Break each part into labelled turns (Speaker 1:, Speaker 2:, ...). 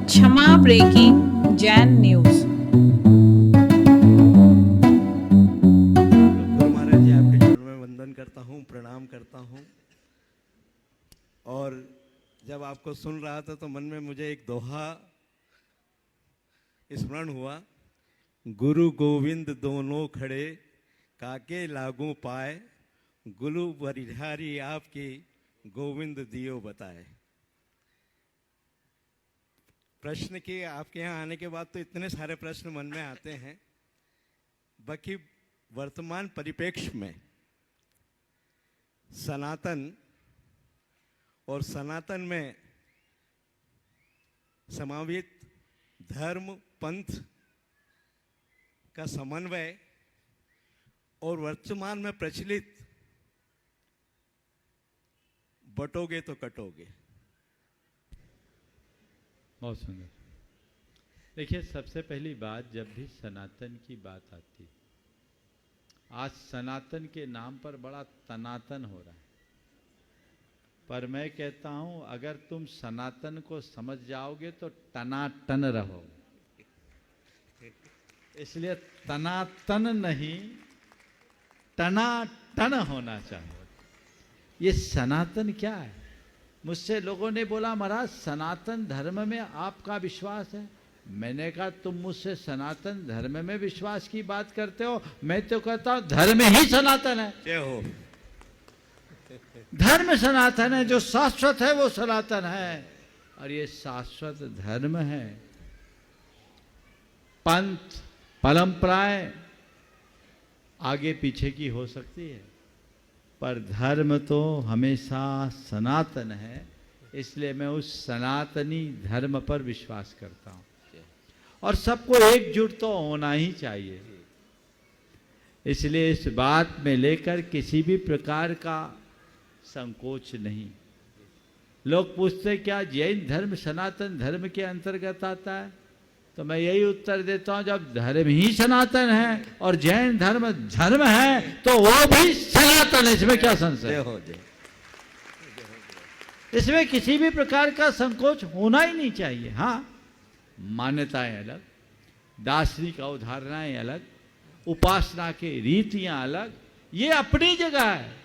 Speaker 1: क्षमा breaking Jain news.
Speaker 2: Guru Maharaj जी, आपके चरणों में वंदन करता हूँ, प्रणाम करता हूँ। और जब आपको सुन रहा था तो मन में मुझे एक दोहा स्मरण हुआ। गुरु गोविंद दोनों खड़े, काके लागू पाए, गुरु बरिहारी आपकी, गोविंद दियो बताए। प्रश्न के आपके यहाँ आने के बाद तो इतने सारे प्रश्न मन में आते हैं, बाकी वर्तमान परिप्रेक्ष्य में सनातन और सनातन में समावित धर्म पंथ का समन्वय और वर्तमान में प्रचलित बटोगे तो कटोगे।
Speaker 3: बहुत सुंदर। देखिए, सबसे पहली बात, जब भी सनातन की बात आती, आज सनातन के नाम पर बड़ा तनातन हो रहा है, पर मैं कहता हूं अगर तुम सनातन को समझ जाओगे तो टनाटन रहोगे। इसलिए तनातन नहीं, टनाटन होना चाहिए। ये सनातन क्या है? मुझसे लोगों ने बोला, महाराज सनातन धर्म में आपका विश्वास है। मैंने कहा, तुम मुझसे सनातन धर्म में विश्वास की बात करते हो, मैं तो कहता हूं धर्म ही सनातन है। जय हो। धर्म सनातन है, जो शाश्वत है वो सनातन है, और ये शाश्वत धर्म है। पंथ परंपराएं आगे पीछे की हो सकती है, पर धर्म तो हमेशा सनातन है। इसलिए मैं उस सनातनी धर्म पर विश्वास करता हूं, और सबको एकजुट तो होना ही चाहिए। इसलिए इस बात में लेकर किसी भी प्रकार का संकोच नहीं। लोग पूछते क्या जैन धर्म सनातन धर्म के अंतर्गत आता है? तो मैं यही उत्तर देता हूं, जब धर्म ही सनातन है और जैन धर्म धर्म है तो वो भी सनातन है। इसमें क्या संशय? इसमें किसी भी प्रकार का संकोच होना ही नहीं चाहिए। हाँ, मान्यताएं अलग, दार्शनिक अवधारणाएं अलग, उपासना के रीतियां अलग, ये अपनी जगह है,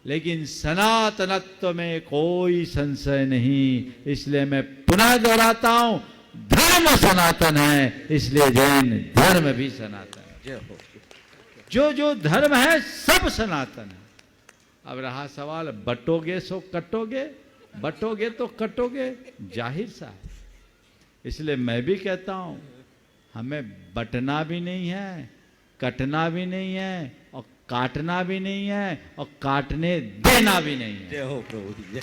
Speaker 3: लेकिन सनातनत्व में कोई संशय नहीं। इसलिए मैं पुनः दोहराता हूं, धर्म सनातन है, इसलिए जैन धर्म भी सनातन है। जो जो धर्म है सब सनातन है। अब रहा सवाल, बटोगे सो कटोगे, बटोगे तो कटोगे, जाहिर सा है। इसलिए मैं भी कहता हूं, हमें बटना भी नहीं है, कटना भी नहीं है, और काटना भी नहीं है, और काटने देना भी नहीं है। जय हो प्रभु जी।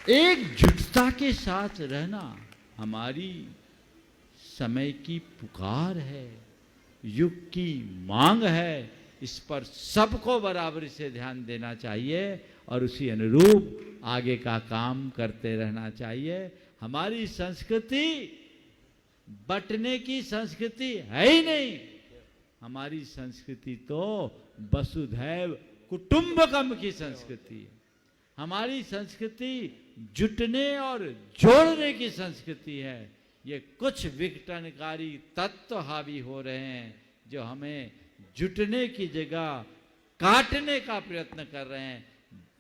Speaker 3: एकजुटता के साथ रहना हमारी समय की पुकार है, युग की मांग है। इस पर सबको बराबरी से ध्यान देना चाहिए और उसी अनुरूप आगे का काम करते रहना चाहिए। हमारी संस्कृति बंटने की संस्कृति है ही नहीं। हमारी संस्कृति तो वसुधैव कुटुंबकम की संस्कृति है। हमारी संस्कृति जुटने और जोड़ने की संस्कृति है। ये कुछ विघटनकारी तत्व हावी हो रहे हैं, जो हमें जुटने की जगह काटने का प्रयत्न कर रहे हैं,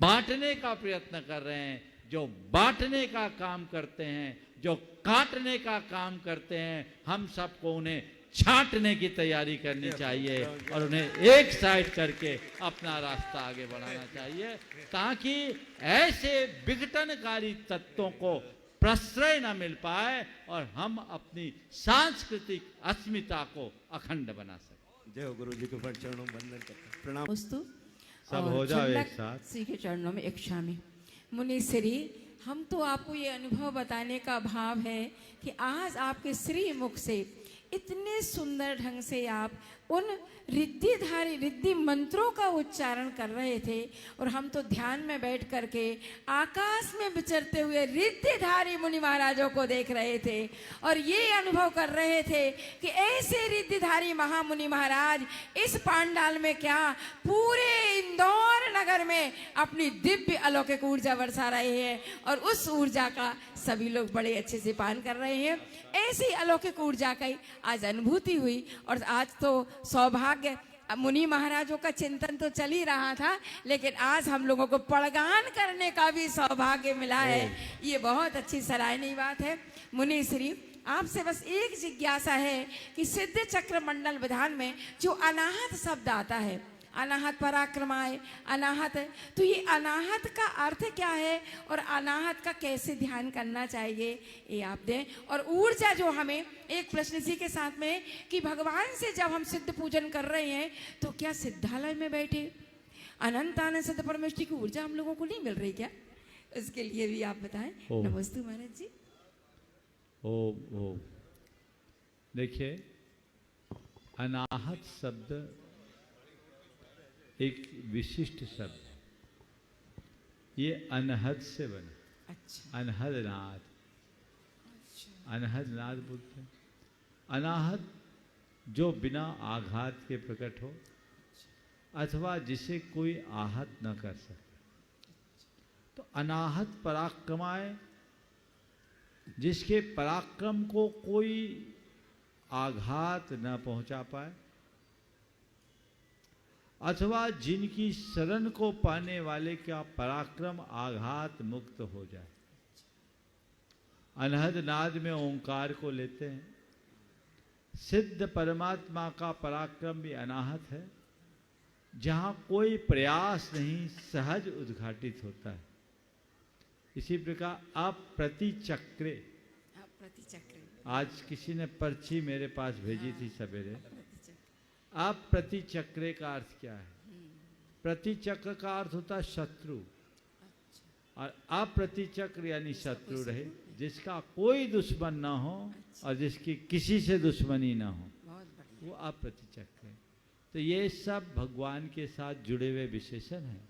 Speaker 3: बांटने का प्रयत्न कर रहे हैं। जो बांटने का काम करते हैं, जो काटने का काम करते हैं, हम सबको उन्हें छांटने की तैयारी करनी चाहिए और उन्हें एक साइड करके अपना रास्ता आगे बढ़ाना चाहिए, ताकि ऐसे विघटनकारी तत्वों को प्रश्रय न मिल पाए और हम अपनी सांस्कृतिक अस्मिता को अखंड बना सकें।
Speaker 2: जय हो। गुरु जी के चरणों में वंदन करता हूं, प्रणाम।
Speaker 3: सब हो जाओ एक साथ।
Speaker 4: श्री के चरणों में एक क्षामी मुनीश्री, हम तो आपको ये अनुभव बताने का भाव है कि आज आपके श्री मुख से इतने सुंदर ढंग से आप उन रिद्धिधारी रिद्धि मंत्रों का उच्चारण कर रहे थे, और हम तो ध्यान में बैठ करके आकाश में विचरते हुए रिद्धिधारी मुनि महाराजों को देख रहे थे, और ये अनुभव कर रहे थे कि ऐसे रिद्धिधारी महामुनि महाराज इस पांडाल में क्या, पूरे इंदौर हर नगर में अपनी दिव्य अलौकिक ऊर्जा बरसा रहे हैं और उस ऊर्जा का सभी लोग बड़े अच्छे से पान कर रहे हैं। ऐसी अलौकिक ऊर्जा की आज अनुभूति हुई और आज तो सौभाग्य, मुनि महाराजों का चिंतन तो चल ही रहा था, लेकिन आज हम लोगों को पड़गान करने का भी सौभाग्य मिला है। ये बहुत अच्छी सराहनीय बात है। मुनि श्री, आपसे बस एक जिज्ञासा है कि सिद्ध चक्र मंडल विधान में जो अनाहत शब्द आता है, अनाहत पराक्रमाय, अनाहत, तो ये अनाहत का अर्थ क्या है और अनाहत का कैसे ध्यान करना चाहिए, ये आप दें। और ऊर्जा जो हमें, एक प्रश्न इसी के साथ में कि भगवान से जब हम सिद्ध पूजन कर रहे हैं तो क्या सिद्धालय में बैठे अनंत आनंद सिद्ध परमेष्टि की ऊर्जा हम लोगों को नहीं मिल रही क्या? इसके लिए भी आप बताएं। नमस्ते महाराज जी।
Speaker 3: ओ देखिए, अनाहत शब्द एक विशिष्ट शब्द है। ये अनहद से बना।
Speaker 4: अच्छा।
Speaker 3: अनहद नाद, अनहद नाद बोलते हैं। अनाहत जो बिना आघात के प्रकट हो अथवा जिसे कोई आहत न कर सके, तो अनाहत पराक्रमाय, जिसके पराक्रम को कोई आघात न पहुंचा पाए अथवा जिनकी शरण को पाने वाले का पराक्रम आघात मुक्त हो जाए। अनहद नाद में ओंकार को लेते हैं। सिद्ध परमात्मा का पराक्रम भी अनाहत है, जहां कोई प्रयास नहीं, सहज उद्घाटित होता है। इसी प्रकार अप्रतिचक्रे, आज किसी ने पर्ची मेरे पास भेजी थी सवेरे। अप्रतिचक्रे का अर्थ क्या है? प्रतिचक्र का अर्थ होता है शत्रु, और अप्रतिचक्र यानी शत्रु रहे, जिसका कोई दुश्मन ना हो और जिसकी किसी से दुश्मनी ना हो, वो अप्रतिचक्र है। तो ये सब भगवान के साथ जुड़े हुए विशेषण हैं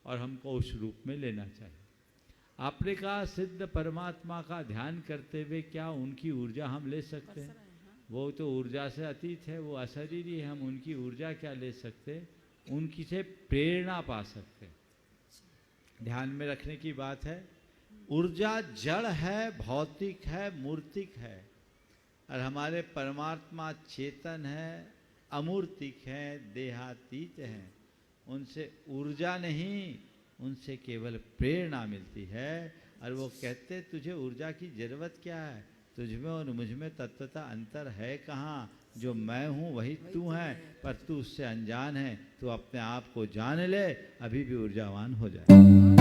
Speaker 3: और हमको उस रूप में लेना चाहिए। आपने कहा सिद्ध परमात्मा का ध्यान करते हुए क्या उनकी ऊर्जा हम ले सकते हैं? वो तो ऊर्जा से अतीत है, वो अशरीरी है, हम उनकी ऊर्जा क्या ले सकते? उनकी से प्रेरणा पा सकते। ध्यान में रखने की बात है, ऊर्जा जड़ है, भौतिक है, मूर्तिक है, और हमारे परमात्मा चेतन है, अमूर्तिक है, देहातीत हैं। उनसे ऊर्जा नहीं, उनसे केवल प्रेरणा मिलती है। और वो कहते तुझे ऊर्जा की जरूरत क्या है? तुझमें और मुझमें तत्वता अंतर है कहाँ? जो मैं हूँ वही तू है, पर तू उससे अनजान है। तू अपने आप को जान ले, अभी भी ऊर्जावान हो जाए।